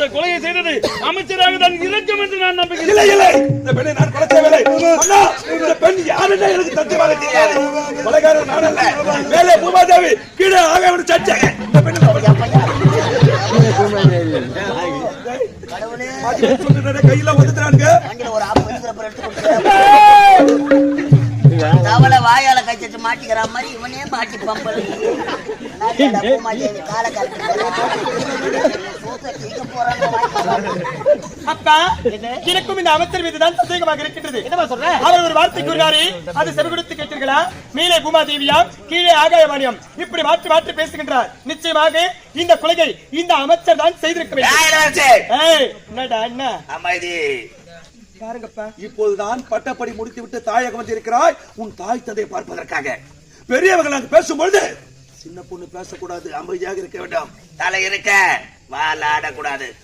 இந்த கொலையை செய்தது அமைச்சராக தான் இருக்கும் என்று நான் நம்புகிறேன். இல்லை இல்லை, இந்த பெண்ணை நான் கொலை செய்யவில்லை. அண்ணா, இந்த பெண் யாருன்னு எனக்கு சத்தியமாக தெரியாது. கொலைகாரன் நான் அல்ல. மேலே பூமாதேவி, கீழே ஆகவன் சச்சாக. இந்த பெண்ணை கையில வந்துட்டானுங்க. தவளை வாயால கச்சிட்டு மாட்டிக்கிற மாதிரி இவனே மாட்டி பம்பல் அப்பா, எனக்கும் இந்த அமைச்சர் மீதுதான் சந்தேகமாக இருக்கின்றது. என்னமா சொல்ற? அவர் ஒரு வார்த்தை கூறினாரே, அது செவி கொடுத்து கேட்டீர்களா? மேலே பூமாதேவியாம், கீழே ஆகாயவாணியம், இப்படி மாற்றி மாற்றி பேசுகின்றார். நிச்சயமாக இந்த கொலையை இந்த அமைச்சர் தான் செய்திருக்க வேண்டும். அமைதி. இப்போதுதான் பட்டப்படி முடித்துவிட்டு தாயகம் வந்திருக்கிறாய் உன் தாய் தந்தையை பார்ப்பதற்காக. பெரியவர்கள் அங்கு பேசும்பொழுது சின்ன பொண்ணு பேசக்கூடாது, அமைதியாக இருக்க வேண்டும். தலை இருக்க வால் ஆடக்கூடாது.